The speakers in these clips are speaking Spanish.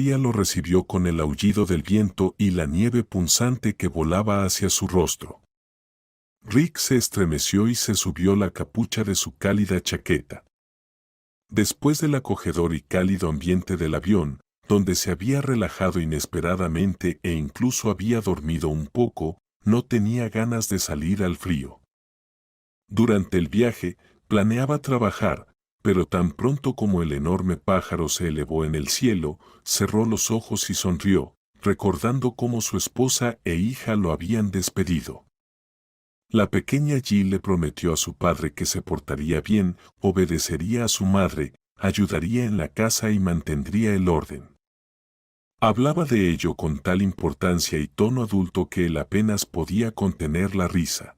Ella lo recibió con el aullido del viento y la nieve punzante que volaba hacia su rostro. Rick se estremeció y se subió la capucha de su cálida chaqueta. Después del acogedor y cálido ambiente del avión, donde se había relajado inesperadamente e incluso había dormido un poco, no tenía ganas de salir al frío. Durante el viaje, planeaba trabajar, pero tan pronto como el enorme pájaro se elevó en el cielo, cerró los ojos y sonrió, recordando cómo su esposa e hija lo habían despedido. La pequeña Jill le prometió a su padre que se portaría bien, obedecería a su madre, ayudaría en la casa y mantendría el orden. Hablaba de ello con tal importancia y tono adulto que él apenas podía contener la risa.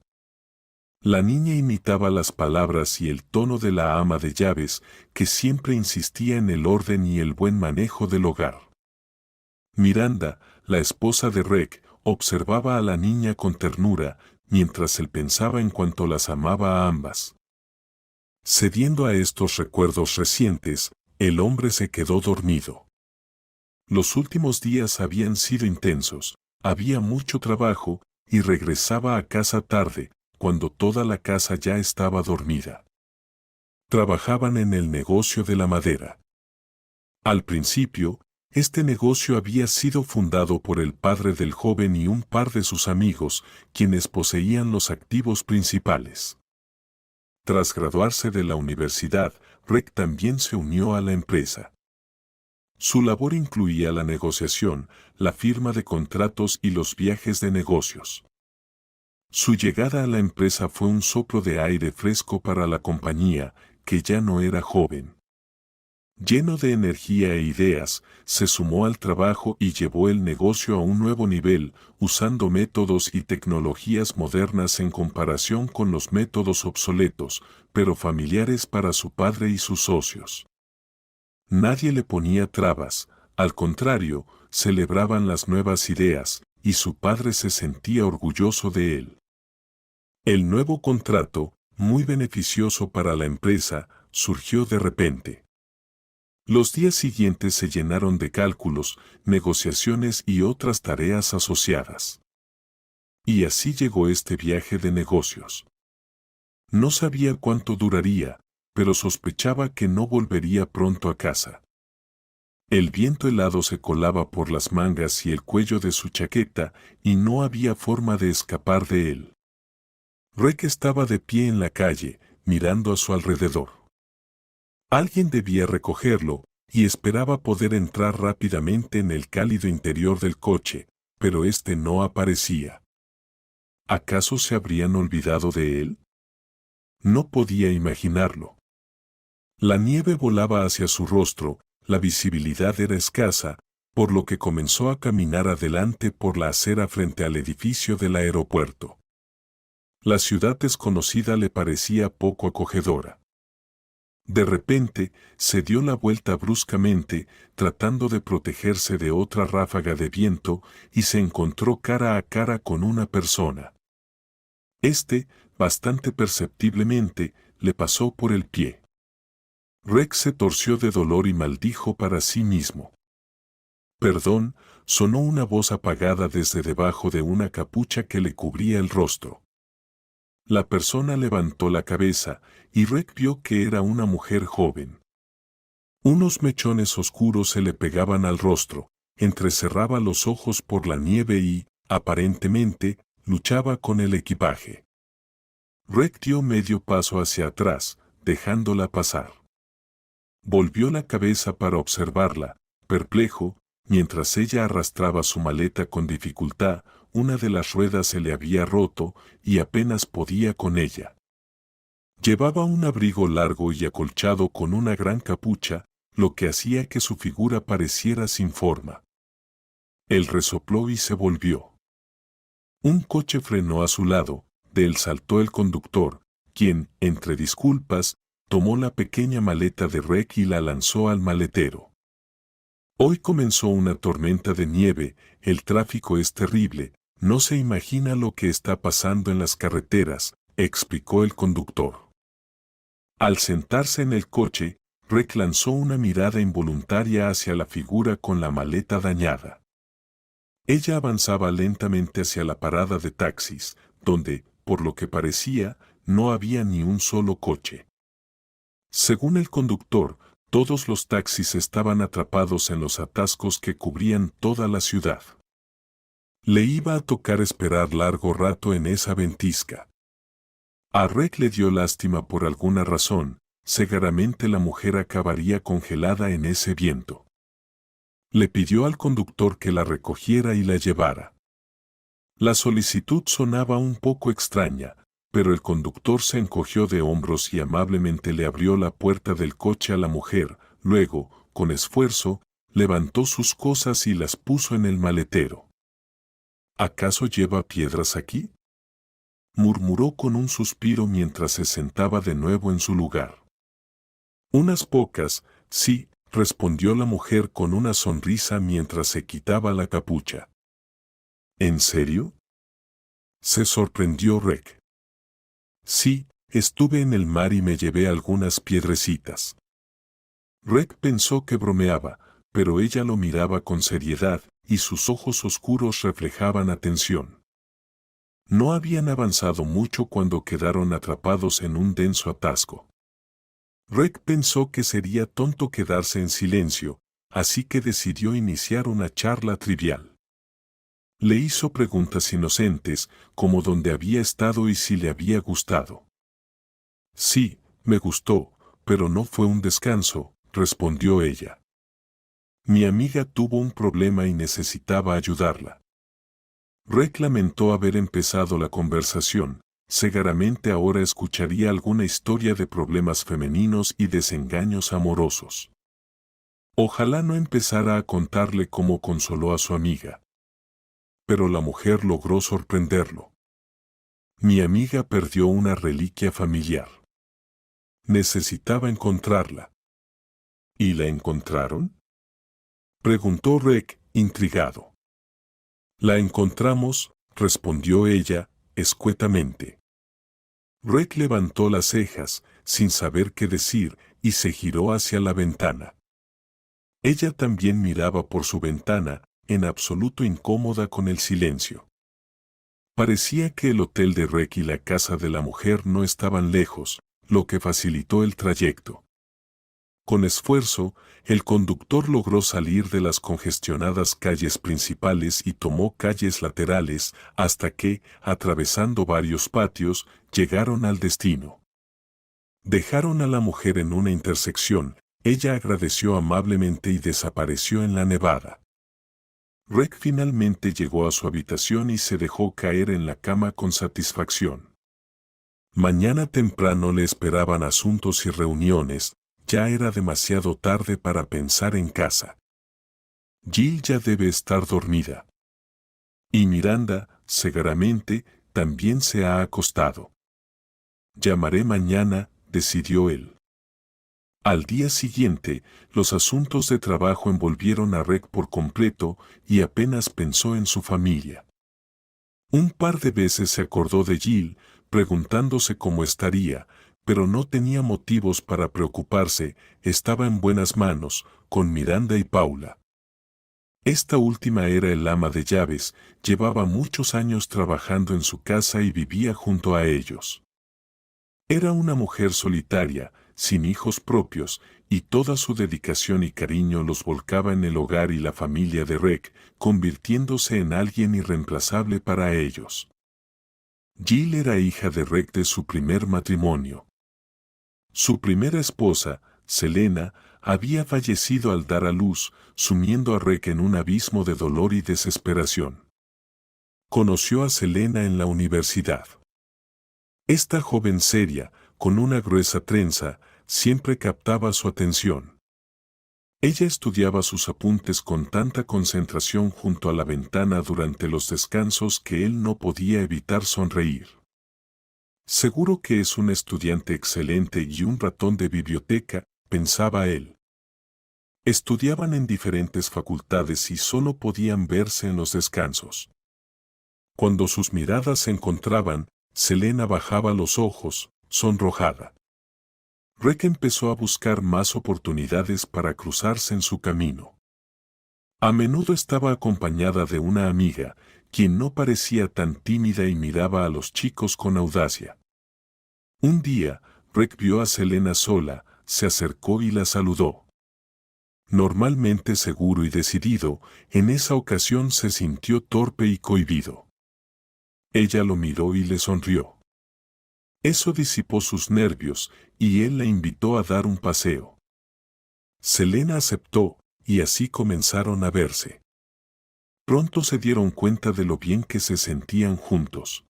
La niña imitaba las palabras y el tono de la ama de llaves, que siempre insistía en el orden y el buen manejo del hogar. Miranda, la esposa de Rick, observaba a la niña con ternura, mientras él pensaba en cuánto las amaba a ambas. Cediendo a estos recuerdos recientes, el hombre se quedó dormido. Los últimos días habían sido intensos, había mucho trabajo, y regresaba a casa tarde, cuando toda la casa ya estaba dormida. Trabajaban en el negocio de la madera. Al principio, este negocio había sido fundado por el padre del joven y un par de sus amigos, quienes poseían los activos principales. Tras graduarse de la universidad, Rick también se unió a la empresa. Su labor incluía la negociación, la firma de contratos y los viajes de negocios. Su llegada a la empresa fue un soplo de aire fresco para la compañía, que ya no era joven. Lleno de energía e ideas, se sumó al trabajo y llevó el negocio a un nuevo nivel, usando métodos y tecnologías modernas en comparación con los métodos obsoletos, pero familiares para su padre y sus socios. Nadie le ponía trabas, al contrario, celebraban las nuevas ideas, y su padre se sentía orgulloso de él. El nuevo contrato, muy beneficioso para la empresa, surgió de repente. Los días siguientes se llenaron de cálculos, negociaciones y otras tareas asociadas. Y así llegó este viaje de negocios. No sabía cuánto duraría, pero sospechaba que no volvería pronto a casa. El viento helado se colaba por las mangas y el cuello de su chaqueta, y no había forma de escapar de él. Rick estaba de pie en la calle, mirando a su alrededor. Alguien debía recogerlo, y esperaba poder entrar rápidamente en el cálido interior del coche, pero este no aparecía. ¿Acaso se habrían olvidado de él? No podía imaginarlo. La nieve volaba hacia su rostro, la visibilidad era escasa, por lo que comenzó a caminar adelante por la acera frente al edificio del aeropuerto. La ciudad desconocida le parecía poco acogedora. De repente, se dio la vuelta bruscamente, tratando de protegerse de otra ráfaga de viento, y se encontró cara a cara con una persona. Bastante perceptiblemente, le pasó por el pie. Rick se torció de dolor y maldijo para sí mismo. «Perdón», sonó una voz apagada desde debajo de una capucha que le cubría el rostro. La persona levantó la cabeza, y Rick vio que era una mujer joven. Unos mechones oscuros se le pegaban al rostro, entrecerraba los ojos por la nieve y, aparentemente, luchaba con el equipaje. Rick dio medio paso hacia atrás, dejándola pasar. Volvió la cabeza para observarla, perplejo, mientras ella arrastraba su maleta con dificultad. Una de las ruedas se le había roto, y apenas podía con ella. Llevaba un abrigo largo y acolchado con una gran capucha, lo que hacía que su figura pareciera sin forma. Él resopló y se volvió. Un coche frenó a su lado, de él saltó el conductor, quien, entre disculpas, tomó la pequeña maleta de Rick y la lanzó al maletero. Hoy comenzó una tormenta de nieve, el tráfico es terrible, no se imagina lo que está pasando en las carreteras, explicó el conductor. Al sentarse en el coche, Rec lanzó una mirada involuntaria hacia la figura con la maleta dañada. Ella avanzaba lentamente hacia la parada de taxis, donde, por lo que parecía, no había ni un solo coche. Según el conductor, todos los taxis estaban atrapados en los atascos que cubrían toda la ciudad. Le iba a tocar esperar largo rato en esa ventisca. A Rec le dio lástima por alguna razón, seguramente la mujer acabaría congelada en ese viento. Le pidió al conductor que la recogiera y la llevara. La solicitud sonaba un poco extraña, pero el conductor se encogió de hombros y amablemente le abrió la puerta del coche a la mujer, luego, con esfuerzo, levantó sus cosas y las puso en el maletero. ¿Acaso lleva piedras aquí?, murmuró con un suspiro mientras se sentaba de nuevo en su lugar. Unas pocas, sí, respondió la mujer con una sonrisa mientras se quitaba la capucha. ¿En serio?, se sorprendió Rec. Sí, estuve en el mar y me llevé algunas piedrecitas. Rec pensó que bromeaba, pero ella lo miraba con seriedad, y sus ojos oscuros reflejaban atención. No habían avanzado mucho cuando quedaron atrapados en un denso atasco. Rec pensó que sería tonto quedarse en silencio, así que decidió iniciar una charla trivial. Le hizo preguntas inocentes, como dónde había estado y si le había gustado. Sí, me gustó, pero no fue un descanso, respondió ella. Mi amiga tuvo un problema y necesitaba ayudarla. Rec lamentó haber empezado la conversación, seguramente ahora escucharía alguna historia de problemas femeninos y desengaños amorosos. Ojalá no empezara a contarle cómo consoló a su amiga. Pero la mujer logró sorprenderlo. Mi amiga perdió una reliquia familiar. Necesitaba encontrarla. ¿Y la encontraron?, preguntó Rec, intrigado. La encontramos, respondió ella, escuetamente. Rec levantó las cejas, sin saber qué decir, y se giró hacia la ventana. Ella también miraba por su ventana, en absoluto incómoda con el silencio. Parecía que el hotel de Rec y la casa de la mujer no estaban lejos, lo que facilitó el trayecto. Con esfuerzo, el conductor logró salir de las congestionadas calles principales y tomó calles laterales hasta que, atravesando varios patios, llegaron al destino. Dejaron a la mujer en una intersección, ella agradeció amablemente y desapareció en la nevada. Rec finalmente llegó a su habitación y se dejó caer en la cama con satisfacción. Mañana temprano le esperaban asuntos y reuniones. Ya era demasiado tarde para pensar en casa. Jill ya debe estar dormida. Y Miranda, seguramente, también se ha acostado. Llamaré mañana, decidió él. Al día siguiente, los asuntos de trabajo envolvieron a Rec por completo y apenas pensó en su familia. Un par de veces se acordó de Jill, preguntándose cómo estaría, pero no tenía motivos para preocuparse, estaba en buenas manos, con Miranda y Paula. Esta última era el ama de llaves, llevaba muchos años trabajando en su casa y vivía junto a ellos. Era una mujer solitaria, sin hijos propios, y toda su dedicación y cariño los volcaba en el hogar y la familia de Rec, convirtiéndose en alguien irreemplazable para ellos. Jill era hija de Rec de su primer matrimonio. Su primera esposa, Selena, había fallecido al dar a luz, sumiendo a Rec en un abismo de dolor y desesperación. Conoció a Selena en la universidad. Esta joven seria, con una gruesa trenza, siempre captaba su atención. Ella estudiaba sus apuntes con tanta concentración junto a la ventana durante los descansos que él no podía evitar sonreír. Seguro que es un estudiante excelente y un ratón de biblioteca, pensaba él. Estudiaban en diferentes facultades y solo podían verse en los descansos. Cuando sus miradas se encontraban, Selena bajaba los ojos, sonrojada. Rec empezó a buscar más oportunidades para cruzarse en su camino. A menudo estaba acompañada de una amiga, quien no parecía tan tímida y miraba a los chicos con audacia. Un día, Rec vio a Selena sola, se acercó y la saludó. Normalmente seguro y decidido, en esa ocasión se sintió torpe y cohibido. Ella lo miró y le sonrió. Eso disipó sus nervios, y él la invitó a dar un paseo. Selena aceptó, y así comenzaron a verse. Pronto se dieron cuenta de lo bien que se sentían juntos.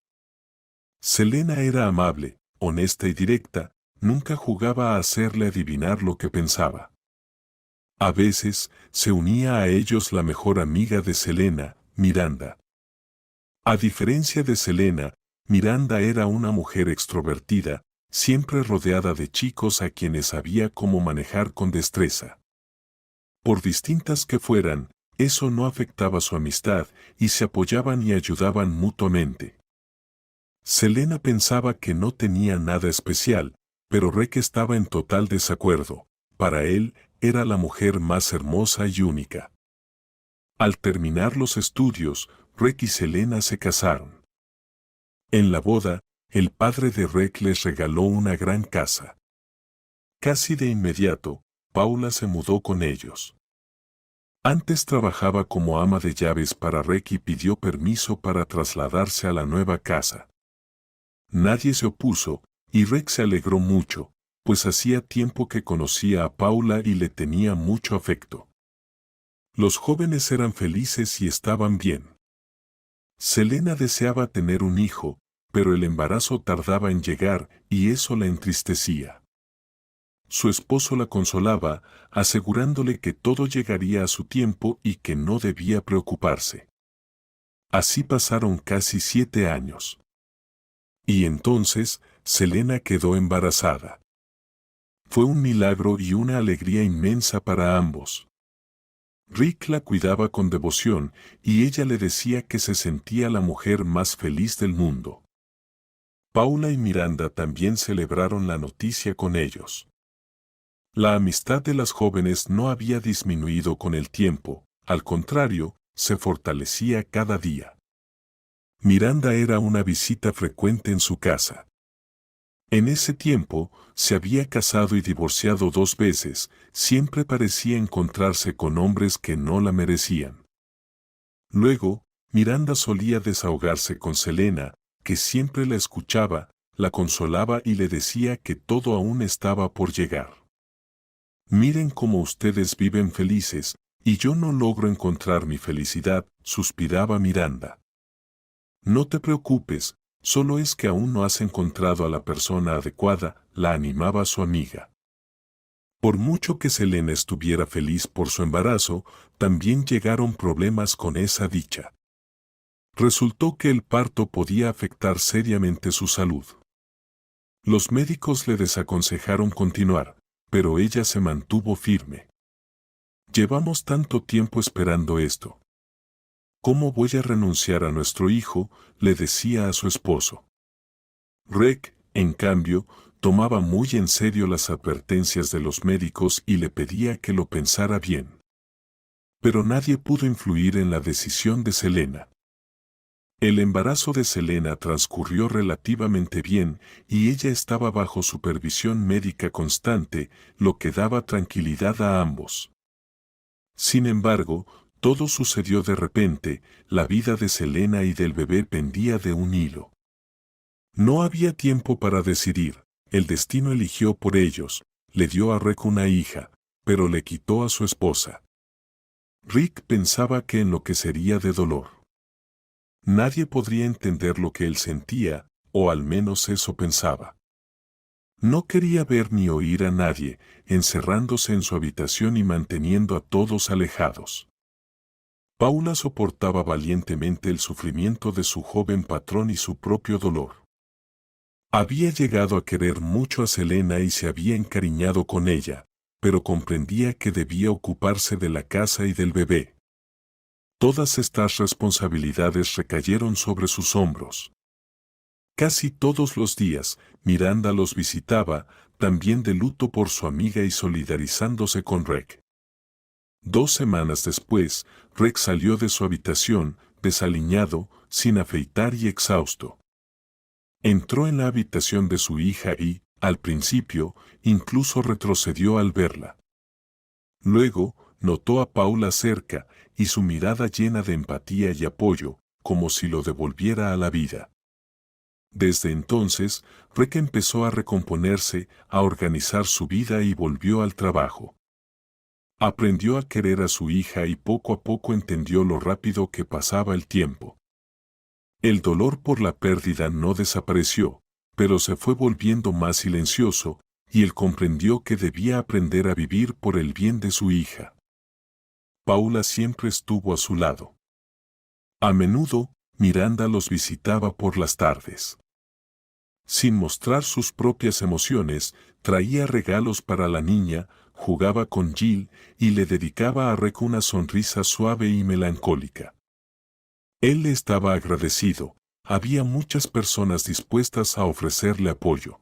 Selena era amable, honesta y directa, nunca jugaba a hacerle adivinar lo que pensaba. A veces, se unía a ellos la mejor amiga de Selena, Miranda. A diferencia de Selena, Miranda era una mujer extrovertida, siempre rodeada de chicos a quienes sabía cómo manejar con destreza. Por distintas que fueran, eso no afectaba su amistad y se apoyaban y ayudaban mutuamente. Selena pensaba que no tenía nada especial, pero Rec estaba en total desacuerdo. Para él, era la mujer más hermosa y única. Al terminar los estudios, Rec y Selena se casaron. En la boda, el padre de Rec les regaló una gran casa. Casi de inmediato, Paula se mudó con ellos. Antes trabajaba como ama de llaves para Rec y pidió permiso para trasladarse a la nueva casa. Nadie se opuso, y Rec se alegró mucho, pues hacía tiempo que conocía a Paula y le tenía mucho afecto. Los jóvenes eran felices y estaban bien. Selena deseaba tener un hijo, pero el embarazo tardaba en llegar y eso la entristecía. Su esposo la consolaba, asegurándole que todo llegaría a su tiempo y que no debía preocuparse. Así pasaron casi 7 años. Y entonces, Selena quedó embarazada. Fue un milagro y una alegría inmensa para ambos. Rick la cuidaba con devoción y ella le decía que se sentía la mujer más feliz del mundo. Paula y Miranda también celebraron la noticia con ellos. La amistad de las jóvenes no había disminuido con el tiempo, al contrario, se fortalecía cada día. Miranda era una visita frecuente en su casa. En ese tiempo, se había casado y divorciado 2 veces, siempre parecía encontrarse con hombres que no la merecían. Luego, Miranda solía desahogarse con Selena, que siempre la escuchaba, la consolaba y le decía que todo aún estaba por llegar. Miren cómo ustedes viven felices, y yo no logro encontrar mi felicidad, suspiraba Miranda. No te preocupes, solo es que aún no has encontrado a la persona adecuada, la animaba su amiga. Por mucho que Selena estuviera feliz por su embarazo, también llegaron problemas con esa dicha. Resultó que el parto podía afectar seriamente su salud. Los médicos le desaconsejaron continuar, pero ella se mantuvo firme. Llevamos tanto tiempo esperando esto. ¿Cómo voy a renunciar a nuestro hijo?, le decía a su esposo. Rec, en cambio, tomaba muy en serio las advertencias de los médicos y le pedía que lo pensara bien. Pero nadie pudo influir en la decisión de Selena. El embarazo de Selena transcurrió relativamente bien y ella estaba bajo supervisión médica constante, lo que daba tranquilidad a ambos. Sin embargo, todo sucedió de repente, la vida de Selena y del bebé pendía de un hilo. No había tiempo para decidir, el destino eligió por ellos, le dio a Rec una hija, pero le quitó a su esposa. Rick pensaba que enloquecería de dolor. Nadie podría entender lo que él sentía, o al menos eso pensaba. No quería ver ni oír a nadie, encerrándose en su habitación y manteniendo a todos alejados. Paula soportaba valientemente el sufrimiento de su joven patrón y su propio dolor. Había llegado a querer mucho a Selena y se había encariñado con ella, pero comprendía que debía ocuparse de la casa y del bebé. Todas estas responsabilidades recayeron sobre sus hombros. Casi todos los días, Miranda los visitaba, también de luto por su amiga y solidarizándose con Reg. 2 semanas después, Reg salió de su habitación, desaliñado, sin afeitar y exhausto. Entró en la habitación de su hija y, al principio, incluso retrocedió al verla. Luego, notó a Paula cerca, y su mirada llena de empatía y apoyo, como si lo devolviera a la vida. Desde entonces, Reg empezó a recomponerse, a organizar su vida y volvió al trabajo. Aprendió a querer a su hija y poco a poco entendió lo rápido que pasaba el tiempo. El dolor por la pérdida no desapareció, pero se fue volviendo más silencioso, y él comprendió que debía aprender a vivir por el bien de su hija. Paula siempre estuvo a su lado. A menudo, Miranda los visitaba por las tardes. Sin mostrar sus propias emociones, traía regalos para la niña, jugaba con Jill y le dedicaba a Reg una sonrisa suave y melancólica. Él le estaba agradecido, había muchas personas dispuestas a ofrecerle apoyo.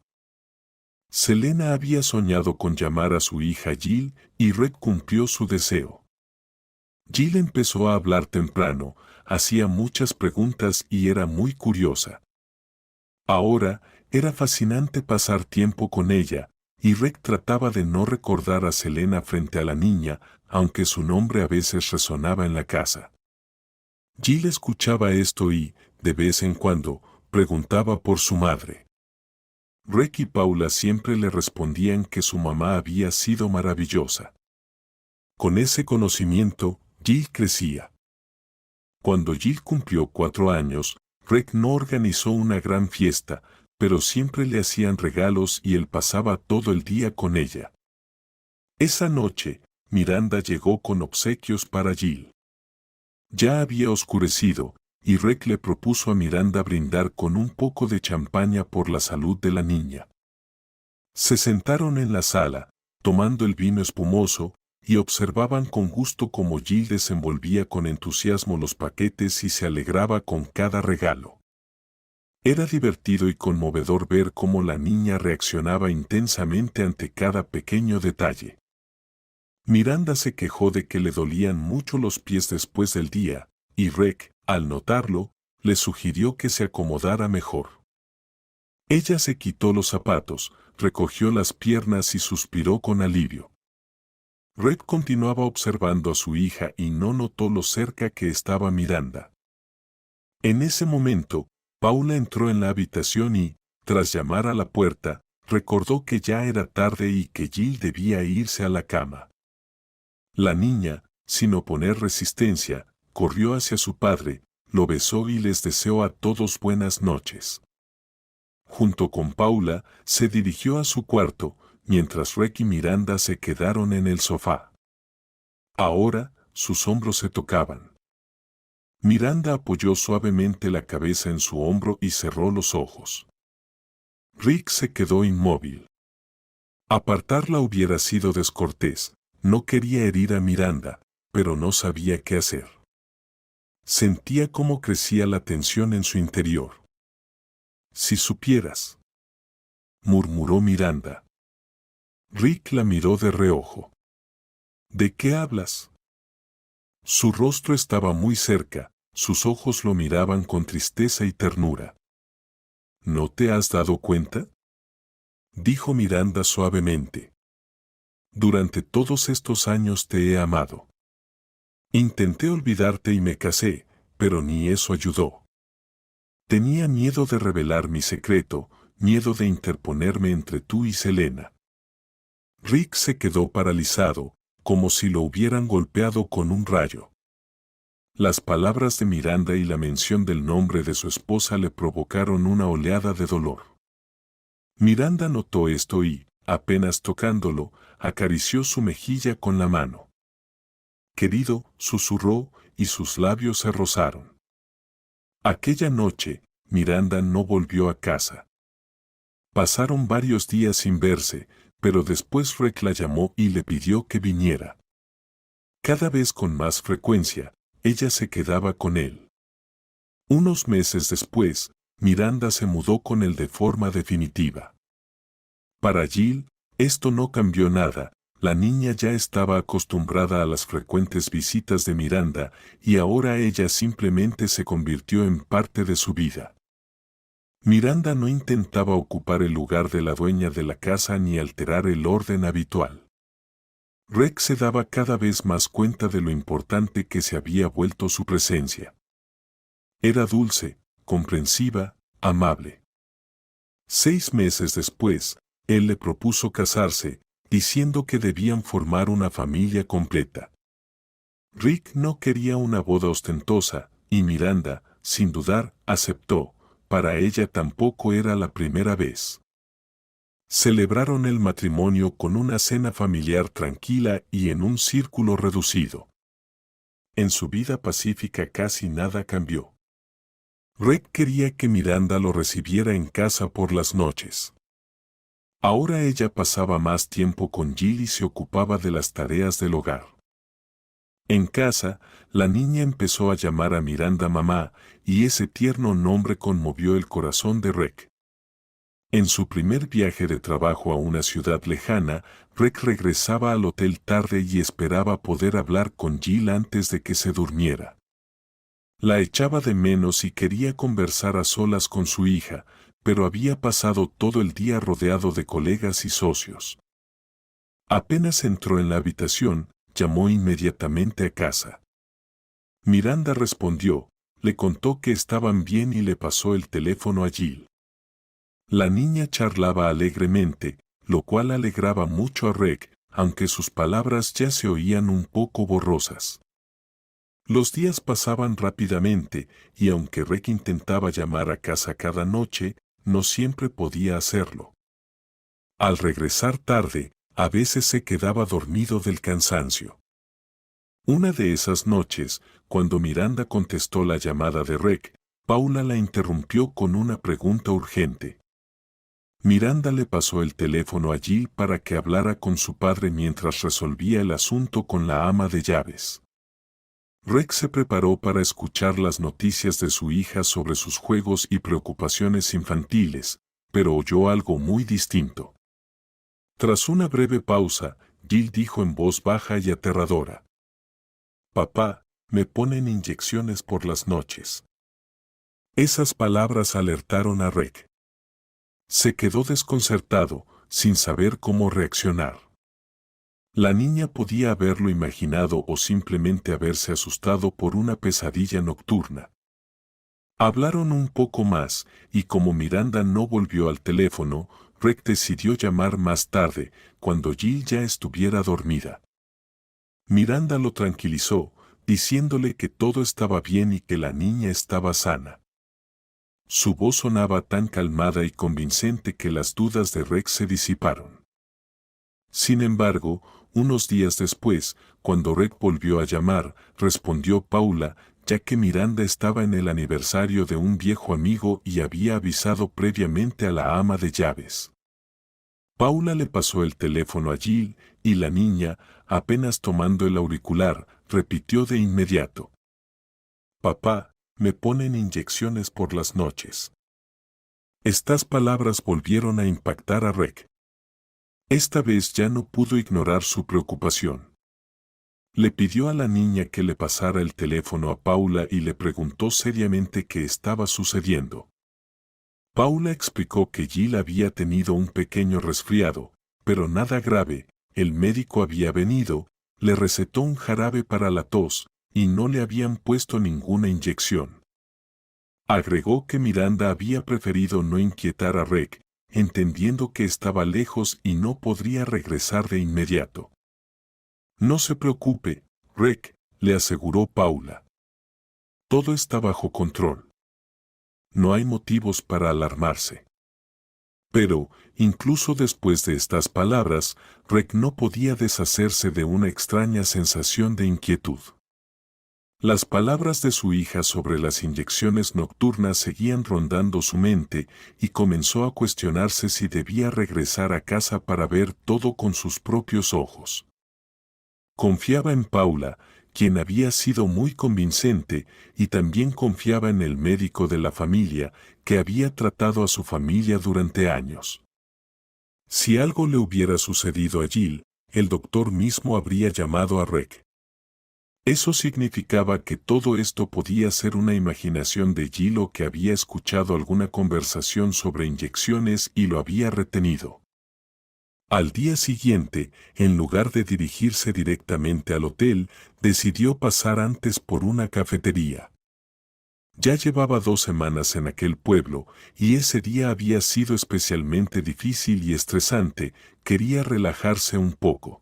Selena había soñado con llamar a su hija Jill y Reg cumplió su deseo. Jill empezó a hablar temprano, hacía muchas preguntas y era muy curiosa. Ahora, era fascinante pasar tiempo con ella, y Reg trataba de no recordar a Selena frente a la niña, aunque su nombre a veces resonaba en la casa. Jill escuchaba esto y, de vez en cuando, preguntaba por su madre. Reg y Paula siempre le respondían que su mamá había sido maravillosa. Con ese conocimiento, Jill crecía. Cuando Jill cumplió 4 años, Reg no organizó una gran fiesta, pero siempre le hacían regalos y él pasaba todo el día con ella. Esa noche, Miranda llegó con obsequios para Jill. Ya había oscurecido, y Reg le propuso a Miranda brindar con un poco de champaña por la salud de la niña. Se sentaron en la sala, tomando el vino espumoso, y observaban con gusto cómo Jill desenvolvía con entusiasmo los paquetes y se alegraba con cada regalo. Era divertido y conmovedor ver cómo la niña reaccionaba intensamente ante cada pequeño detalle. Miranda se quejó de que le dolían mucho los pies después del día, y Reg, al notarlo, le sugirió que se acomodara mejor. Ella se quitó los zapatos, recogió las piernas y suspiró con alivio. Reg continuaba observando a su hija y no notó lo cerca que estaba Miranda. En ese momento, Paula entró en la habitación y, tras llamar a la puerta, recordó que ya era tarde y que Jill debía irse a la cama. La niña, sin oponer resistencia, corrió hacia su padre, lo besó y les deseó a todos buenas noches. Junto con Paula, se dirigió a su cuarto, mientras Reg y Miranda se quedaron en el sofá. Ahora, sus hombros se tocaban. Miranda apoyó suavemente la cabeza en su hombro y cerró los ojos. Rick se quedó inmóvil. Apartarla hubiera sido descortés, no quería herir a Miranda, pero no sabía qué hacer. Sentía cómo crecía la tensión en su interior. Si supieras, murmuró Miranda. Rick la miró de reojo. ¿De qué hablas? Su rostro estaba muy cerca, sus ojos lo miraban con tristeza y ternura. ¿No te has dado cuenta?, dijo Miranda suavemente. Durante todos estos años te he amado. Intenté olvidarte y me casé, pero ni eso ayudó. Tenía miedo de revelar mi secreto, miedo de interponerme entre tú y Selena. Rick se quedó paralizado, como si lo hubieran golpeado con un rayo. Las palabras de Miranda y la mención del nombre de su esposa le provocaron una oleada de dolor. Miranda notó esto y, apenas tocándolo, acarició su mejilla con la mano. Querido, susurró, y sus labios se rozaron. Aquella noche, Miranda no volvió a casa. Pasaron varios días sin verse, pero después Reg la llamó y le pidió que viniera. Cada vez con más frecuencia, ella se quedaba con él. Unos meses después, Miranda se mudó con él de forma definitiva. Para Jill, esto no cambió nada. La niña ya estaba acostumbrada a las frecuentes visitas de Miranda y ahora ella simplemente se convirtió en parte de su vida. Miranda no intentaba ocupar el lugar de la dueña de la casa ni alterar el orden habitual. Rex se daba cada vez más cuenta de lo importante que se había vuelto su presencia. Era dulce, comprensiva, amable. 6 meses después, él le propuso casarse, diciendo que debían formar una familia completa. Rick no quería una boda ostentosa, y Miranda, sin dudar, aceptó. Para ella tampoco era la primera vez. Celebraron el matrimonio con una cena familiar tranquila y en un círculo reducido. En su vida pacífica casi nada cambió. Rick quería que Miranda lo recibiera en casa por las noches. Ahora ella pasaba más tiempo con Jill y se ocupaba de las tareas del hogar. En casa, la niña empezó a llamar a Miranda mamá, y ese tierno nombre conmovió el corazón de Rick. En su primer viaje de trabajo a una ciudad lejana, Rick regresaba al hotel tarde y esperaba poder hablar con Jill antes de que se durmiera. La echaba de menos y quería conversar a solas con su hija, pero había pasado todo el día rodeado de colegas y socios. Apenas entró en la habitación, llamó inmediatamente a casa. Miranda respondió, le contó que estaban bien y le pasó el teléfono a Jill. La niña charlaba alegremente, lo cual alegraba mucho a Rick, aunque sus palabras ya se oían un poco borrosas. Los días pasaban rápidamente, y aunque Rick intentaba llamar a casa cada noche, no siempre podía hacerlo. Al regresar tarde, a veces se quedaba dormido del cansancio. Una de esas noches, cuando Miranda contestó la llamada de Rick, Paula la interrumpió con una pregunta urgente. Miranda le pasó el teléfono a Jill para que hablara con su padre mientras resolvía el asunto con la ama de llaves. Rick se preparó para escuchar las noticias de su hija sobre sus juegos y preocupaciones infantiles, pero oyó algo muy distinto. Tras una breve pausa, Jill dijo en voz baja y aterradora: «Papá, me ponen inyecciones por las noches». Esas palabras alertaron a Rick. Se quedó desconcertado, sin saber cómo reaccionar. La niña podía haberlo imaginado o simplemente haberse asustado por una pesadilla nocturna. Hablaron un poco más, y como Miranda no volvió al teléfono, Rick decidió llamar más tarde, cuando Jill ya estuviera dormida. Miranda lo tranquilizó, diciéndole que todo estaba bien y que la niña estaba sana. Su voz sonaba tan calmada y convincente que las dudas de Rick se disiparon. Sin embargo, unos días después, cuando Rick volvió a llamar, respondió Paula, ya que Miranda estaba en el aniversario de un viejo amigo y había avisado previamente a la ama de llaves. Paula le pasó el teléfono a Jill, y la niña, apenas tomando el auricular, repitió de inmediato: «Papá, me ponen inyecciones por las noches». Estas palabras volvieron a impactar a Rick. Esta vez ya no pudo ignorar su preocupación. Le pidió a la niña que le pasara el teléfono a Paula y le preguntó seriamente qué estaba sucediendo. Paula explicó que Jill había tenido un pequeño resfriado, pero nada grave. El médico había venido, le recetó un jarabe para la tos, y no le habían puesto ninguna inyección. Agregó que Miranda había preferido no inquietar a Rick, entendiendo que estaba lejos y no podría regresar de inmediato. «No se preocupe, Rick», le aseguró Paula. «Todo está bajo control. No hay motivos para alarmarse». Pero, incluso después de estas palabras, Rick no podía deshacerse de una extraña sensación de inquietud. Las palabras de su hija sobre las inyecciones nocturnas seguían rondando su mente y comenzó a cuestionarse si debía regresar a casa para ver todo con sus propios ojos. Confiaba en Paula, quien había sido muy convincente, y también confiaba en el médico de la familia, que había tratado a su familia durante años. Si algo le hubiera sucedido a Jill, el doctor mismo habría llamado a Rick. Eso significaba que todo esto podía ser una imaginación de Jill o que había escuchado alguna conversación sobre inyecciones y lo había retenido. Al día siguiente, en lugar de dirigirse directamente al hotel, decidió pasar antes por una cafetería. Ya llevaba 2 semanas en aquel pueblo, y ese día había sido especialmente difícil y estresante. Quería relajarse un poco.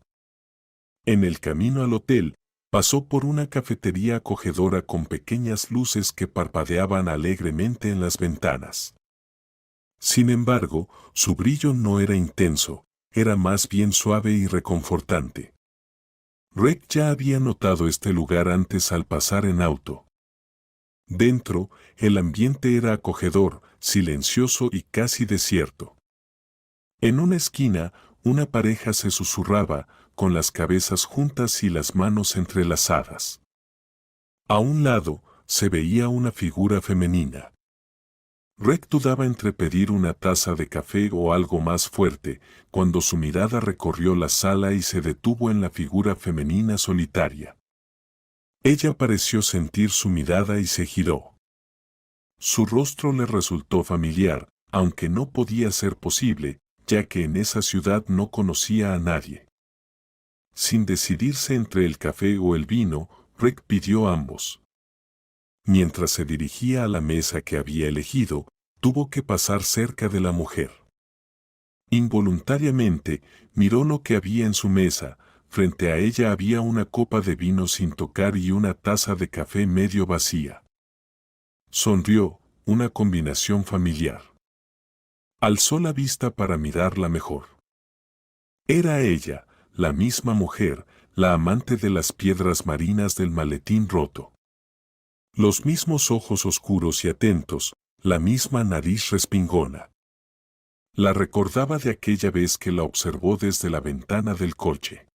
En el camino al hotel, pasó por una cafetería acogedora con pequeñas luces que parpadeaban alegremente en las ventanas. Sin embargo, su brillo no era intenso, era más bien suave y reconfortante. Rick ya había notado este lugar antes al pasar en auto. Dentro, el ambiente era acogedor, silencioso y casi desierto. En una esquina, una pareja se susurraba, con las cabezas juntas y las manos entrelazadas. A un lado, se veía una figura femenina. Rick dudaba entre pedir una taza de café o algo más fuerte, cuando su mirada recorrió la sala y se detuvo en la figura femenina solitaria. Ella pareció sentir su mirada y se giró. Su rostro le resultó familiar, aunque no podía ser posible, ya que en esa ciudad no conocía a nadie. Sin decidirse entre el café o el vino, Rick pidió ambos. Mientras se dirigía a la mesa que había elegido, tuvo que pasar cerca de la mujer. Involuntariamente, miró lo que había en su mesa. Frente a ella había una copa de vino sin tocar y una taza de café medio vacía. Sonrió, una combinación familiar. Alzó la vista para mirarla mejor. Era ella, la misma mujer, la amante de las piedras marinas del maletín roto. Los mismos ojos oscuros y atentos, la misma nariz respingona. La recordaba de aquella vez que la observó desde la ventana del coche.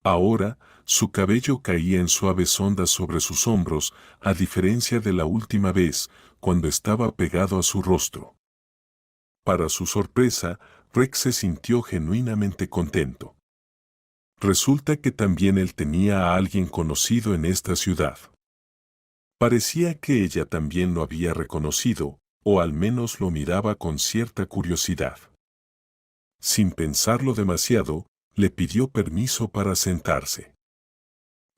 Ahora, su cabello caía en suaves ondas sobre sus hombros, a diferencia de la última vez, cuando estaba pegado a su rostro. Para su sorpresa, Rick se sintió genuinamente contento. Resulta que también él tenía a alguien conocido en esta ciudad. Parecía que ella también lo había reconocido, o al menos lo miraba con cierta curiosidad. Sin pensarlo demasiado, le pidió permiso para sentarse.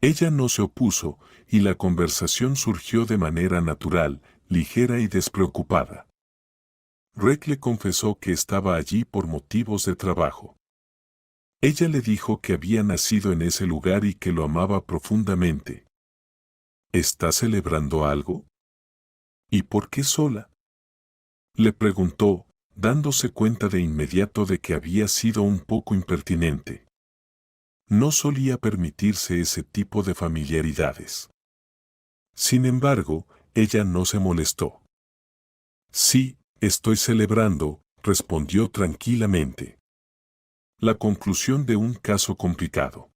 Ella no se opuso, y la conversación surgió de manera natural, ligera y despreocupada. Rick le confesó que estaba allí por motivos de trabajo. Ella le dijo que había nacido en ese lugar y que lo amaba profundamente. ¿Está celebrando algo? ¿Y por qué sola? Le preguntó, dándose cuenta de inmediato de que había sido un poco impertinente. No solía permitirse ese tipo de familiaridades. Sin embargo, ella no se molestó. Sí, estoy celebrando, respondió tranquilamente. La conclusión de un caso complicado.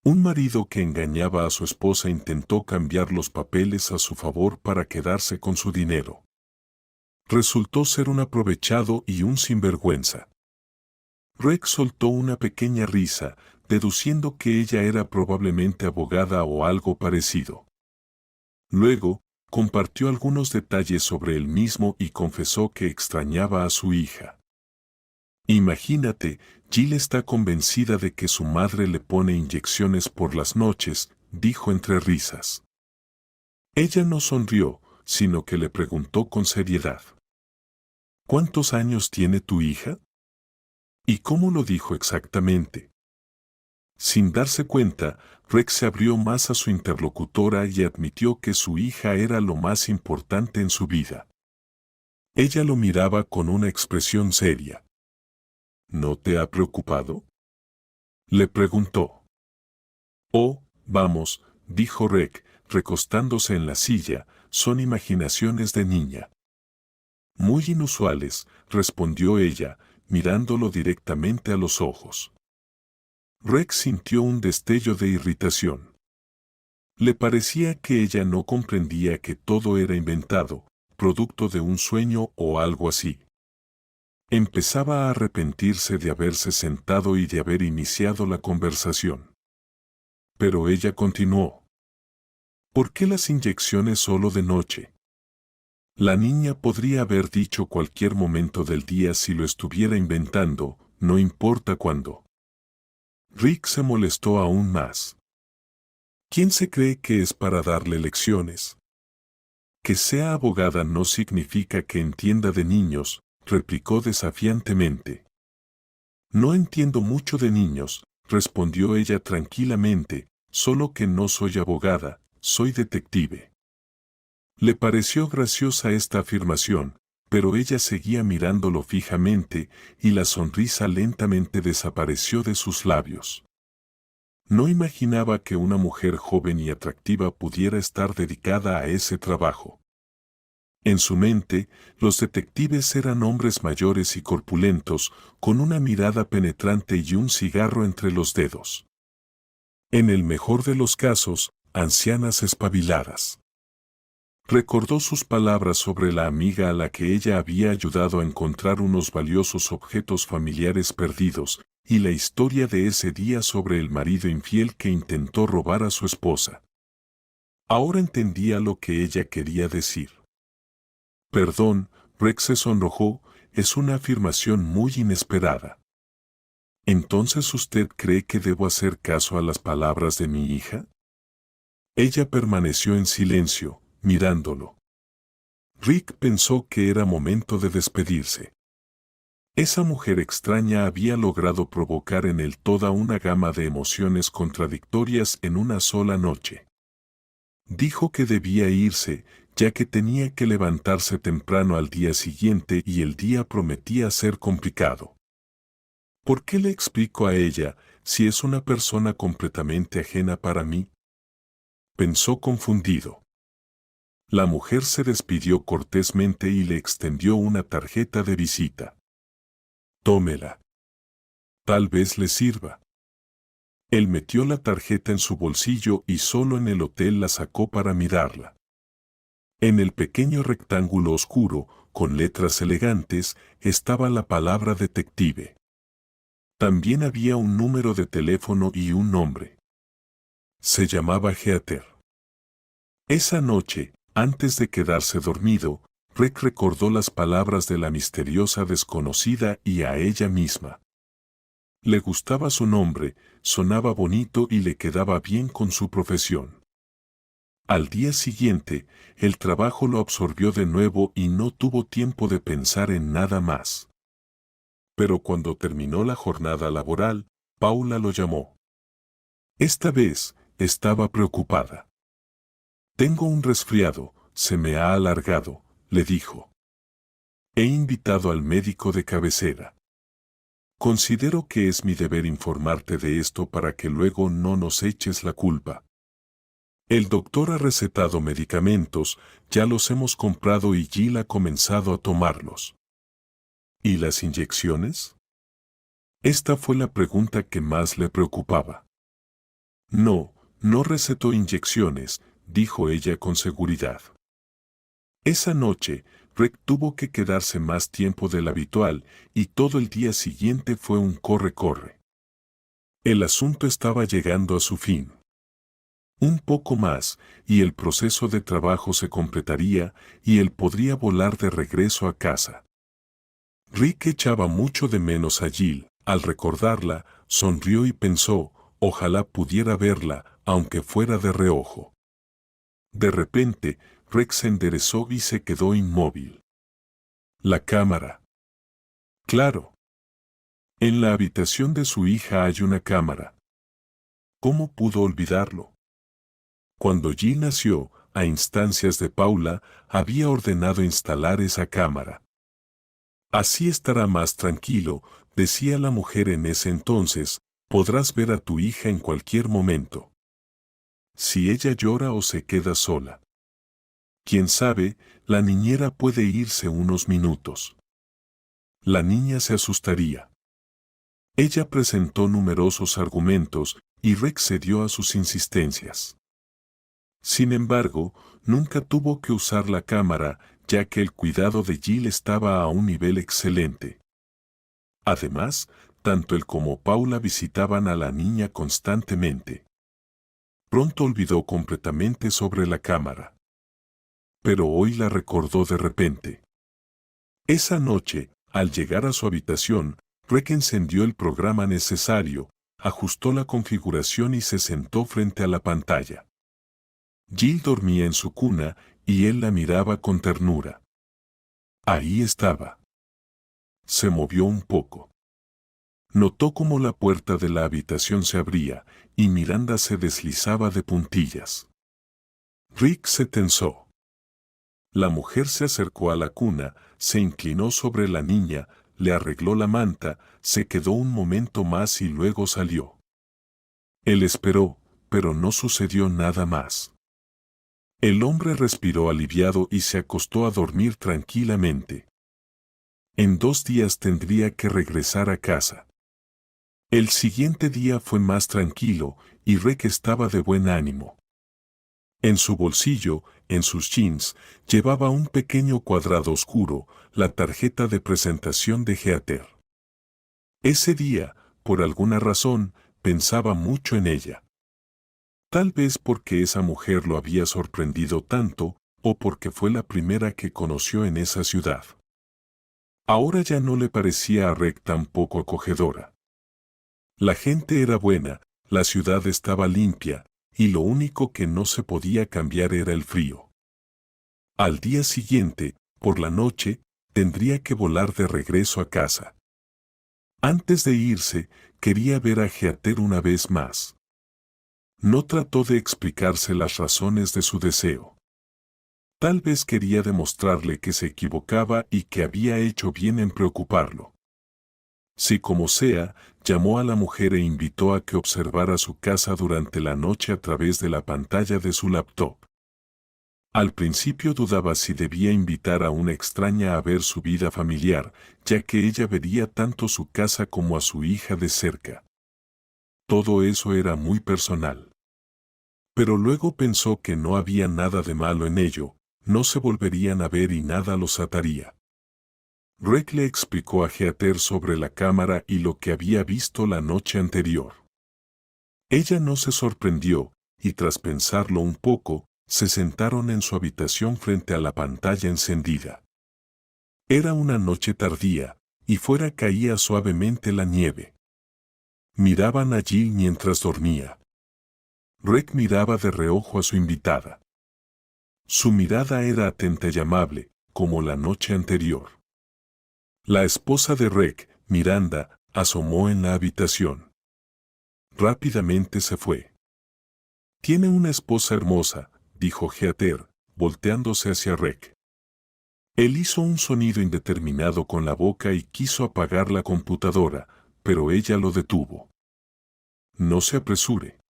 Un marido que engañaba a su esposa intentó cambiar los papeles a su favor para quedarse con su dinero. Resultó ser un aprovechado y un sinvergüenza. Rick soltó una pequeña risa, deduciendo que ella era probablemente abogada o algo parecido. Luego, compartió algunos detalles sobre él mismo y confesó que extrañaba a su hija. Imagínate, Jill está convencida de que su madre le pone inyecciones por las noches, dijo entre risas. Ella no sonrió, sino que le preguntó con seriedad. ¿Cuántos años tiene tu hija? ¿Y cómo lo dijo exactamente? Sin darse cuenta, Rick se abrió más a su interlocutora y admitió que su hija era lo más importante en su vida. Ella lo miraba con una expresión seria. ¿No te ha preocupado? Le preguntó. Oh, vamos, dijo Rick, recostándose en la silla, son imaginaciones de niña. Muy inusuales, respondió ella, mirándolo directamente a los ojos. Rick sintió un destello de irritación. Le parecía que ella no comprendía que todo era inventado, producto de un sueño o algo así. Empezaba a arrepentirse de haberse sentado y de haber iniciado la conversación. Pero ella continuó. ¿Por qué las inyecciones solo de noche? La niña podría haber dicho cualquier momento del día si lo estuviera inventando, no importa cuándo. Rick se molestó aún más. ¿Quién se cree que es para darle lecciones? Que sea abogada no significa que entienda de niños, replicó desafiantemente. No entiendo mucho de niños, respondió ella tranquilamente, solo que no soy abogada, soy detective. Le pareció graciosa esta afirmación, pero ella seguía mirándolo fijamente y la sonrisa lentamente desapareció de sus labios. No imaginaba que una mujer joven y atractiva pudiera estar dedicada a ese trabajo. En su mente, los detectives eran hombres mayores y corpulentos, con una mirada penetrante y un cigarro entre los dedos. En el mejor de los casos, ancianas espabiladas. Recordó sus palabras sobre la amiga a la que ella había ayudado a encontrar unos valiosos objetos familiares perdidos, y la historia de ese día sobre el marido infiel que intentó robar a su esposa. Ahora entendía lo que ella quería decir. Perdón, Rex se sonrojó, es una afirmación muy inesperada. ¿Entonces usted cree que debo hacer caso a las palabras de mi hija? Ella permaneció en silencio, mirándolo. Rick pensó que era momento de despedirse. Esa mujer extraña había logrado provocar en él toda una gama de emociones contradictorias en una sola noche. Dijo que debía irse, ya que tenía que levantarse temprano al día siguiente y el día prometía ser complicado. ¿Por qué le explico a ella, si es una persona completamente ajena para mí? Pensó confundido. La mujer se despidió cortésmente y le extendió una tarjeta de visita. Tómela. Tal vez le sirva. Él metió la tarjeta en su bolsillo y solo en el hotel la sacó para mirarla. En el pequeño rectángulo oscuro, con letras elegantes, estaba la palabra detective. También había un número de teléfono y un nombre. Se llamaba Heather. Esa noche, antes de quedarse dormido, Rick recordó las palabras de la misteriosa desconocida y a ella misma. Le gustaba su nombre, sonaba bonito y le quedaba bien con su profesión. Al día siguiente, el trabajo lo absorbió de nuevo y no tuvo tiempo de pensar en nada más. Pero cuando terminó la jornada laboral, Paula lo llamó. Esta vez, estaba preocupada. Tengo un resfriado, se me ha alargado, le dijo. He invitado al médico de cabecera. Considero que es mi deber informarte de esto para que luego no nos eches la culpa. El doctor ha recetado medicamentos, ya los hemos comprado y Jill ha comenzado a tomarlos. ¿Y las inyecciones? Esta fue la pregunta que más le preocupaba. No, no recetó inyecciones, dijo ella con seguridad. Esa noche, Rick tuvo que quedarse más tiempo del habitual y todo el día siguiente fue un corre-corre. El asunto estaba llegando a su fin. Un poco más, y el proceso de trabajo se completaría y él podría volar de regreso a casa. Rick echaba mucho de menos a Jill. Al recordarla, sonrió y pensó, ojalá pudiera verla, aunque fuera de reojo. De repente, Rick se enderezó y se quedó inmóvil. La cámara. Claro. En la habitación de su hija hay una cámara. ¿Cómo pudo olvidarlo? Cuando Jill nació, a instancias de Paula, había ordenado instalar esa cámara. Así estará más tranquilo, decía la mujer en ese entonces, podrás ver a tu hija en cualquier momento. Si ella llora o se queda sola. Quién sabe, la niñera puede irse unos minutos. La niña se asustaría. Ella presentó numerosos argumentos y Rex cedió a sus insistencias. Sin embargo, nunca tuvo que usar la cámara, ya que el cuidado de Jill estaba a un nivel excelente. Además, tanto él como Paula visitaban a la niña constantemente. Pronto olvidó completamente sobre la cámara. Pero hoy la recordó de repente. Esa noche, al llegar a su habitación, Rick encendió el programa necesario, ajustó la configuración y se sentó frente a la pantalla. Jill dormía en su cuna y él la miraba con ternura. Ahí estaba. Se movió un poco. Notó cómo la puerta de la habitación se abría y Miranda se deslizaba de puntillas. Rick se tensó. La mujer se acercó a la cuna, se inclinó sobre la niña, le arregló la manta, se quedó un momento más y luego salió. Él esperó, pero no sucedió nada más. El hombre respiró aliviado y se acostó a dormir tranquilamente. En 2 días tendría que regresar a casa. El siguiente día fue más tranquilo y Rick estaba de buen ánimo. En su bolsillo, en sus jeans, llevaba un pequeño cuadrado oscuro, la tarjeta de presentación de Heather. Ese día, por alguna razón, pensaba mucho en ella. Tal vez porque esa mujer lo había sorprendido tanto, o porque fue la primera que conoció en esa ciudad. Ahora ya no le parecía a Rick tan poco acogedora. La gente era buena, la ciudad estaba limpia, y lo único que no se podía cambiar era el frío. Al día siguiente, por la noche, tendría que volar de regreso a casa. Antes de irse, quería ver a Heather una vez más. No trató de explicarse las razones de su deseo. Tal vez quería demostrarle que se equivocaba y que había hecho bien en preocuparlo. Si como sea, llamó a la mujer e invitó a que observara su casa durante la noche a través de la pantalla de su laptop. Al principio dudaba si debía invitar a una extraña a ver su vida familiar, ya que ella vería tanto su casa como a su hija de cerca. Todo eso era muy personal. Pero luego pensó que no había nada de malo en ello, no se volverían a ver y nada los ataría. Rick le explicó a Heather sobre la cámara y lo que había visto la noche anterior. Ella no se sorprendió, y tras pensarlo un poco, se sentaron en su habitación frente a la pantalla encendida. Era una noche tardía, y fuera caía suavemente la nieve. Miraban a Jill mientras dormía. Rick miraba de reojo a su invitada. Su mirada era atenta y amable, como la noche anterior. La esposa de Rick, Miranda, asomó en la habitación. Rápidamente se fue. Tiene una esposa hermosa, dijo Heather, volteándose hacia Rick. Él hizo un sonido indeterminado con la boca y quiso apagar la computadora, pero ella lo detuvo. No se apresure.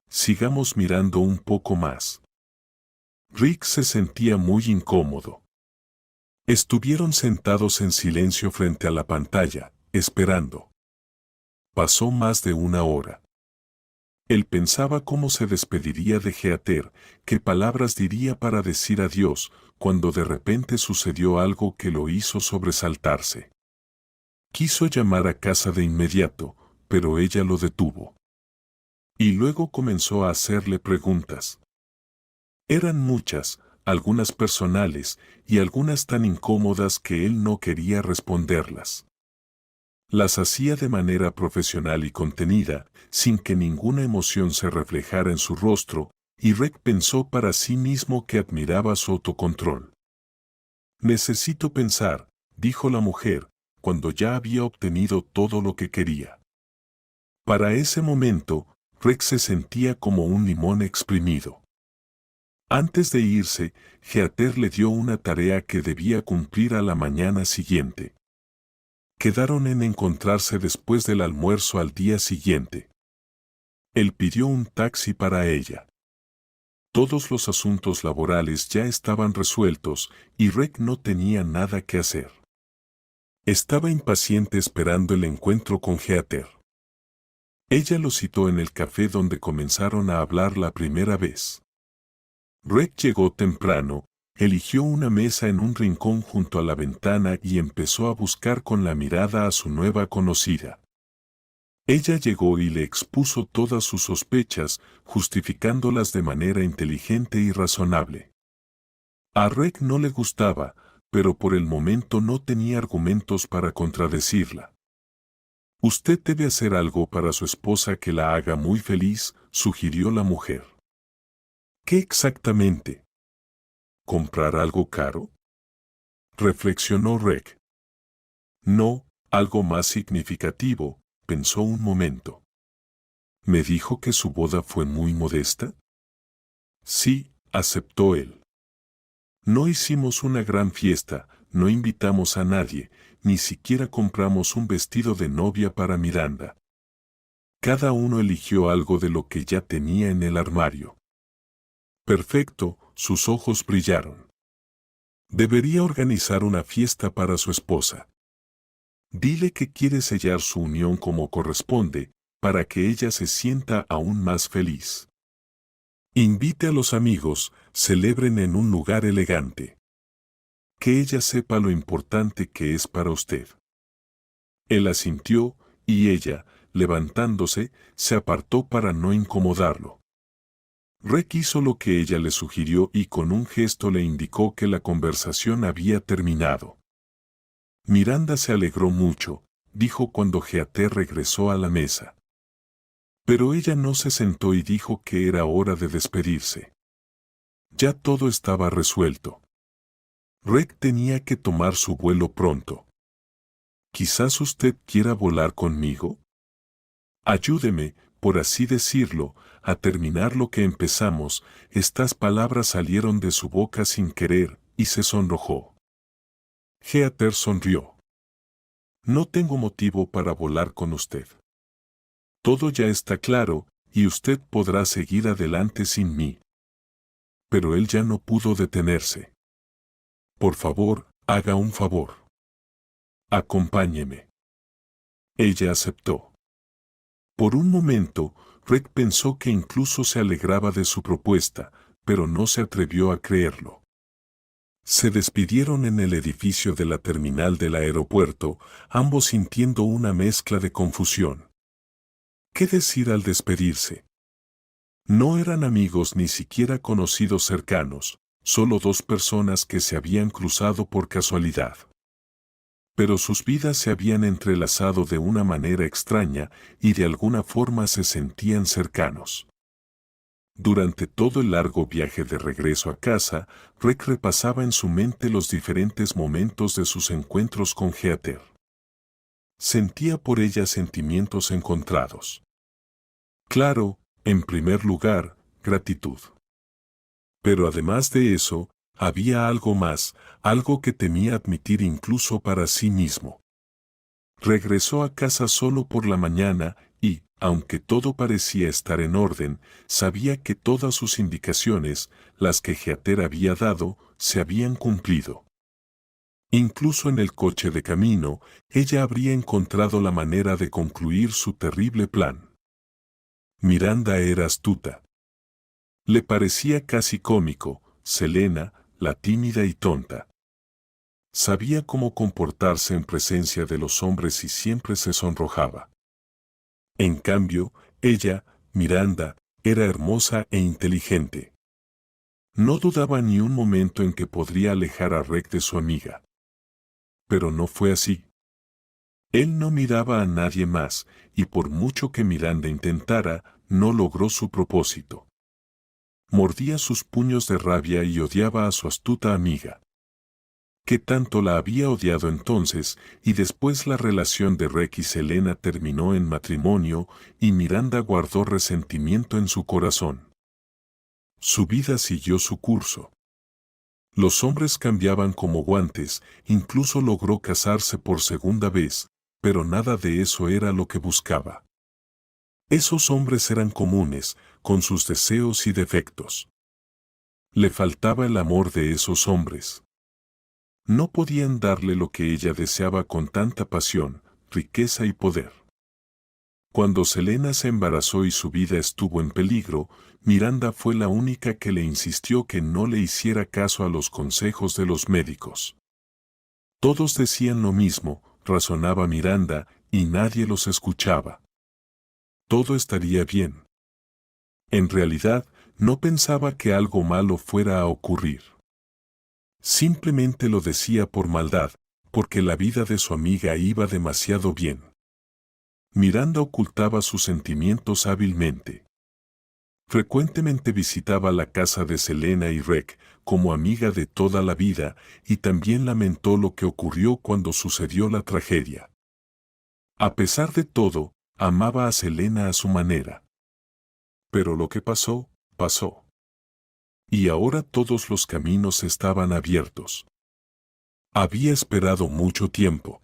Sigamos mirando un poco más. Rick se sentía muy incómodo. Estuvieron sentados en silencio frente a la pantalla, esperando. Pasó más de 1 hora. Él pensaba cómo se despediría de Heather, qué palabras diría para decir adiós, cuando de repente sucedió algo que lo hizo sobresaltarse. Quiso llamar a casa de inmediato, pero ella lo detuvo. Y luego comenzó a hacerle preguntas. Eran muchas, algunas personales, y algunas tan incómodas que él no quería responderlas. Las hacía de manera profesional y contenida, sin que ninguna emoción se reflejara en su rostro, y Rick pensó para sí mismo que admiraba su autocontrol. Necesito pensar, dijo la mujer, cuando ya había obtenido todo lo que quería. Para ese momento, Rick se sentía como un limón exprimido. Antes de irse, Heather le dio una tarea que debía cumplir a la mañana siguiente. Quedaron en encontrarse después del almuerzo al día siguiente. Él pidió un taxi para ella. Todos los asuntos laborales ya estaban resueltos y Rick no tenía nada que hacer. Estaba impaciente esperando el encuentro con Heather. Ella lo citó en el café donde comenzaron a hablar la primera vez. Rick llegó temprano, Eligió una mesa en un rincón junto a la ventana y empezó a buscar con la mirada a su nueva conocida. Ella llegó y le expuso todas sus sospechas, justificándolas de manera inteligente y razonable. A Reg no le gustaba, pero por el momento no tenía argumentos para contradecirla. Usted debe hacer algo para su esposa que la haga muy feliz, sugirió la mujer. ¿Qué exactamente? ¿Comprar algo caro? Reflexionó Reg. No, algo más significativo, pensó un momento. ¿Me dijo que su boda fue muy modesta? Sí, aceptó él. No hicimos una gran fiesta, no invitamos a nadie, ni siquiera compramos un vestido de novia para Miranda. Cada uno eligió algo de lo que ya tenía en el armario. Perfecto, sus ojos brillaron. Debería organizar una fiesta para su esposa. Dile que quiere sellar su unión como corresponde, para que ella se sienta aún más feliz. Invite a los amigos, celebren en un lugar elegante. Que ella sepa lo importante que es para usted. Él asintió, y ella, levantándose, se apartó para no incomodarlo. Reg hizo lo que ella le sugirió y con un gesto le indicó que la conversación había terminado. Miranda se alegró mucho, dijo cuando Heather regresó a la mesa. Pero ella no se sentó y dijo que era hora de despedirse. Ya todo estaba resuelto. Reg tenía que tomar su vuelo pronto. Quizás usted quiera volar conmigo. Ayúdeme, por así decirlo, a terminar lo que empezamos. Estas palabras salieron de su boca sin querer, y se sonrojó. Heather sonrió. No tengo motivo para volar con usted. Todo ya está claro, y usted podrá seguir adelante sin mí. Pero él ya no pudo detenerse. Por favor, haga un favor. Acompáñeme. Ella aceptó. Por un momento, Reg pensó que incluso se alegraba de su propuesta, pero no se atrevió a creerlo. Se despidieron en el edificio de la terminal del aeropuerto, ambos sintiendo una mezcla de confusión. ¿Qué decir al despedirse? No eran amigos ni siquiera conocidos cercanos, solo dos personas que se habían cruzado por casualidad. Pero sus vidas se habían entrelazado de una manera extraña y de alguna forma se sentían cercanos. Durante todo el largo viaje de regreso a casa, Reg repasaba en su mente los diferentes momentos de sus encuentros con Heather. Sentía por ella sentimientos encontrados. Claro, en primer lugar, gratitud. Pero además de eso, había algo más, algo que temía admitir incluso para sí mismo. Regresó a casa solo por la mañana y, aunque todo parecía estar en orden, sabía que todas sus indicaciones, las que Heather había dado, se habían cumplido. Incluso en el coche de camino, ella habría encontrado la manera de concluir su terrible plan. Miranda era astuta. Le parecía casi cómico, Selena, la tímida y tonta. Sabía cómo comportarse en presencia de los hombres y siempre se sonrojaba. En cambio, ella, Miranda, era hermosa e inteligente. No dudaba ni un momento en que podría alejar a Reg de su amiga. Pero no fue así. Él no miraba a nadie más, y por mucho que Miranda intentara, no logró su propósito. Mordía sus puños de rabia y odiaba a su astuta amiga. Que tanto la había odiado entonces, y después la relación de Reg y Selena terminó en matrimonio, y Miranda guardó resentimiento en su corazón. Su vida siguió su curso. Los hombres cambiaban como guantes, incluso logró casarse por segunda vez, pero nada de eso era lo que buscaba. Esos hombres eran comunes, con sus deseos y defectos. Le faltaba el amor de esos hombres. No podían darle lo que ella deseaba con tanta pasión, riqueza y poder. Cuando Selena se embarazó y su vida estuvo en peligro, Miranda fue la única que le insistió que no le hiciera caso a los consejos de los médicos. Todos decían lo mismo, razonaba Miranda, y nadie los escuchaba. Todo estaría bien. En realidad, no pensaba que algo malo fuera a ocurrir. Simplemente lo decía por maldad, porque la vida de su amiga iba demasiado bien. Miranda ocultaba sus sentimientos hábilmente. Frecuentemente visitaba la casa de Selena y Rec como amiga de toda la vida y también lamentó lo que ocurrió cuando sucedió la tragedia. A pesar de todo, amaba a Selena a su manera. Pero lo que pasó, pasó. Y ahora todos los caminos estaban abiertos. Había esperado mucho tiempo.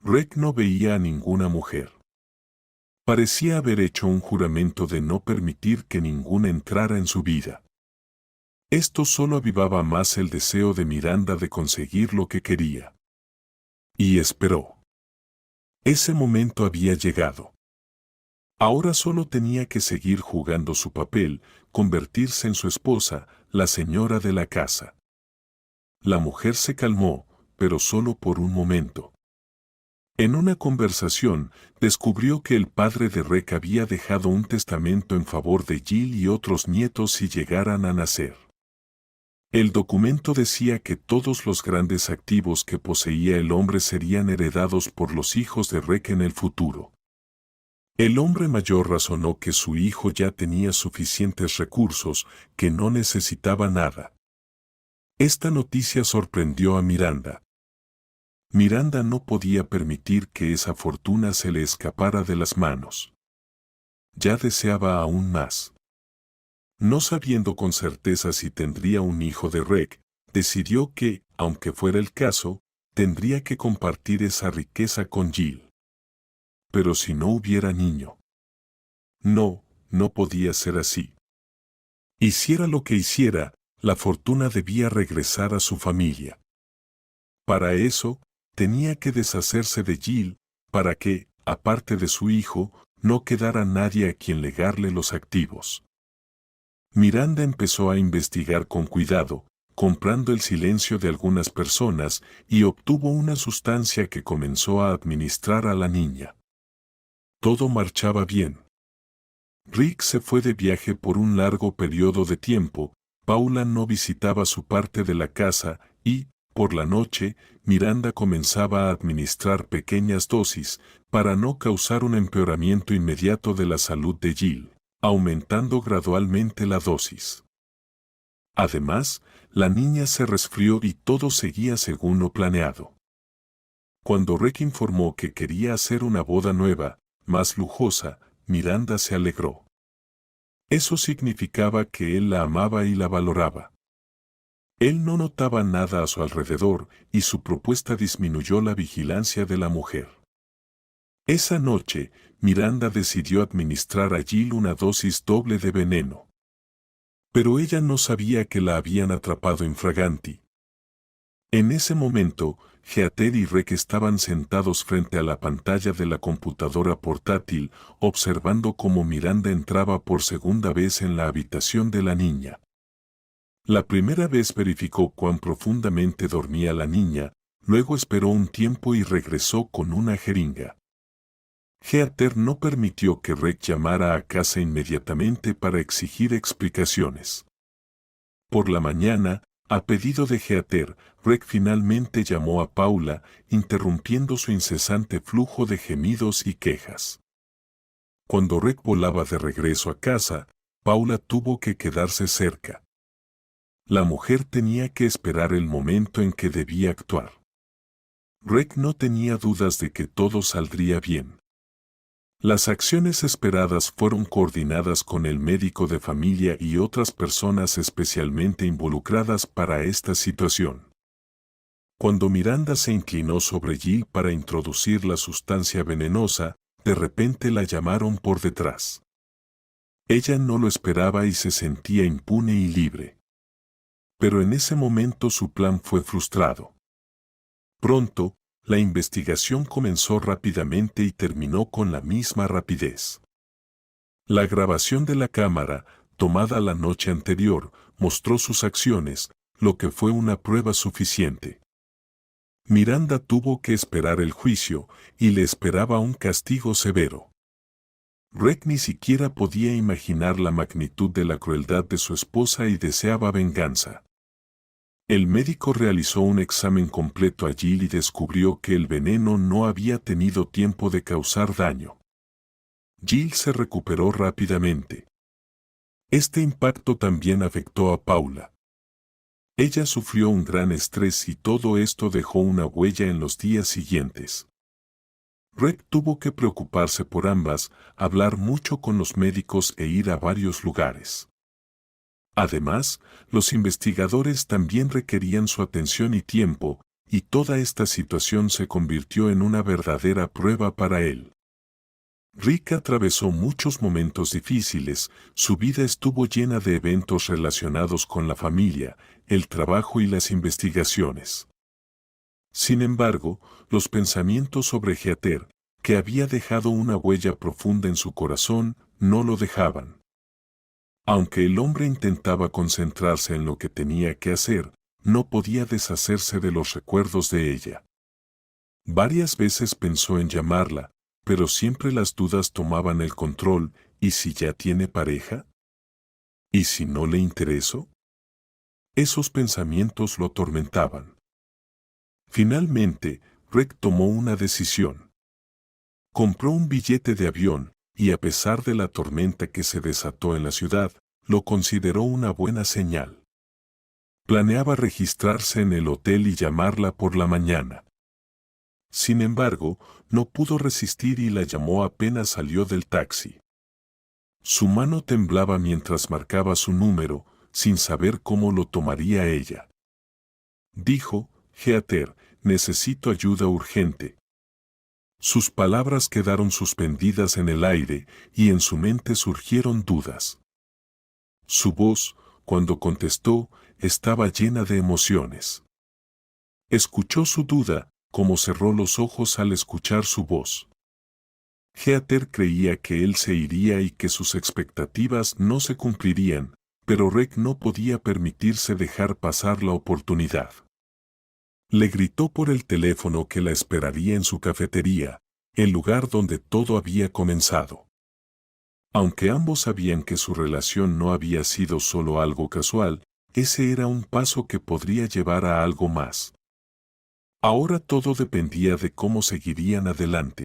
Rec no veía a ninguna mujer. Parecía haber hecho un juramento de no permitir que ninguna entrara en su vida. Esto solo avivaba más el deseo de Miranda de conseguir lo que quería. Y esperó. Ese momento había llegado. Ahora solo tenía que seguir jugando su papel, convertirse en su esposa, la señora de la casa. La mujer se calmó, pero solo por un momento. En una conversación, descubrió que el padre de Rec había dejado un testamento en favor de Jill y otros nietos si llegaran a nacer. El documento decía que todos los grandes activos que poseía el hombre serían heredados por los hijos de Rec en el futuro. El hombre mayor razonó que su hijo ya tenía suficientes recursos, que no necesitaba nada. Esta noticia sorprendió a Miranda. Miranda no podía permitir que esa fortuna se le escapara de las manos. Ya deseaba aún más. No sabiendo con certeza si tendría un hijo de Rec, decidió que, aunque fuera el caso, tendría que compartir esa riqueza con Jill. Pero si no hubiera niño. No, no podía ser así. Hiciera lo que hiciera, la fortuna debía regresar a su familia. Para eso, tenía que deshacerse de Jill, para que, aparte de su hijo, no quedara nadie a quien legarle los activos. Miranda empezó a investigar con cuidado, comprando el silencio de algunas personas y obtuvo una sustancia que comenzó a administrar a la niña. Todo marchaba bien. Rick se fue de viaje por un largo periodo de tiempo, Paula no visitaba su parte de la casa y, por la noche, Miranda comenzaba a administrar pequeñas dosis para no causar un empeoramiento inmediato de la salud de Jill, aumentando gradualmente la dosis. Además, la niña se resfrió y todo seguía según lo planeado. Cuando Rick informó que quería hacer una boda nueva, más lujosa, Miranda se alegró. Eso significaba que él la amaba y la valoraba. Él no notaba nada a su alrededor y su propuesta disminuyó la vigilancia de la mujer. Esa noche, Miranda decidió administrar a Jill una dosis doble de veneno. Pero ella no sabía que la habían atrapado infraganti. En ese momento, Heather y Rec estaban sentados frente a la pantalla de la computadora portátil, observando cómo Miranda entraba por segunda vez en la habitación de la niña. La primera vez verificó cuán profundamente dormía la niña, luego esperó un tiempo y regresó con una jeringa. Heather no permitió que Rec llamara a casa inmediatamente para exigir explicaciones. Por la mañana, a pedido de Heather, Rec finalmente llamó a Paula, interrumpiendo su incesante flujo de gemidos y quejas. Cuando Rec volaba de regreso a casa, Paula tuvo que quedarse cerca. La mujer tenía que esperar el momento en que debía actuar. Rec no tenía dudas de que todo saldría bien. Las acciones esperadas fueron coordinadas con el médico de familia y otras personas especialmente involucradas para esta situación. Cuando Miranda se inclinó sobre Jill para introducir la sustancia venenosa, de repente la llamaron por detrás. Ella no lo esperaba y se sentía impune y libre. Pero en ese momento su plan fue frustrado. Pronto, La investigación comenzó rápidamente y terminó con la misma rapidez. La grabación de la cámara, tomada la noche anterior, mostró sus acciones, lo que fue una prueba suficiente. Miranda tuvo que esperar el juicio, y le esperaba un castigo severo. Rick ni siquiera podía imaginar la magnitud de la crueldad de su esposa y deseaba venganza. El médico realizó un examen completo a Jill y descubrió que el veneno no había tenido tiempo de causar daño. Jill se recuperó rápidamente. Este impacto también afectó a Paula. Ella sufrió un gran estrés y todo esto dejó una huella en los días siguientes. Rick tuvo que preocuparse por ambas, hablar mucho con los médicos e ir a varios lugares. Además, los investigadores también requerían su atención y tiempo, y toda esta situación se convirtió en una verdadera prueba para él. Rick atravesó muchos momentos difíciles, su vida estuvo llena de eventos relacionados con la familia, el trabajo y las investigaciones. Sin embargo, los pensamientos sobre Heather, que había dejado una huella profunda en su corazón, no lo dejaban. Aunque el hombre intentaba concentrarse en lo que tenía que hacer, no podía deshacerse de los recuerdos de ella. Varias veces pensó en llamarla, pero siempre las dudas tomaban el control. ¿Y si ya tiene pareja? ¿Y si no le interesó? Esos pensamientos lo atormentaban. Finalmente, Rick tomó una decisión. Compró un billete de avión, y a pesar de la tormenta que se desató en la ciudad, lo consideró una buena señal. Planeaba registrarse en el hotel y llamarla por la mañana. Sin embargo, no pudo resistir y la llamó apenas salió del taxi. Su mano temblaba mientras marcaba su número, sin saber cómo lo tomaría ella. Dijo: Heather, necesito ayuda urgente. Sus palabras quedaron suspendidas en el aire, y en su mente surgieron dudas. Su voz, cuando contestó, estaba llena de emociones. Escuchó su duda, como cerró los ojos al escuchar su voz. Heather creía que él se iría y que sus expectativas no se cumplirían, pero Rick no podía permitirse dejar pasar la oportunidad. Le gritó por el teléfono que la esperaría en su cafetería, el lugar donde todo había comenzado. Aunque ambos sabían que su relación no había sido solo algo casual, ese era un paso que podría llevar a algo más. Ahora todo dependía de cómo seguirían adelante.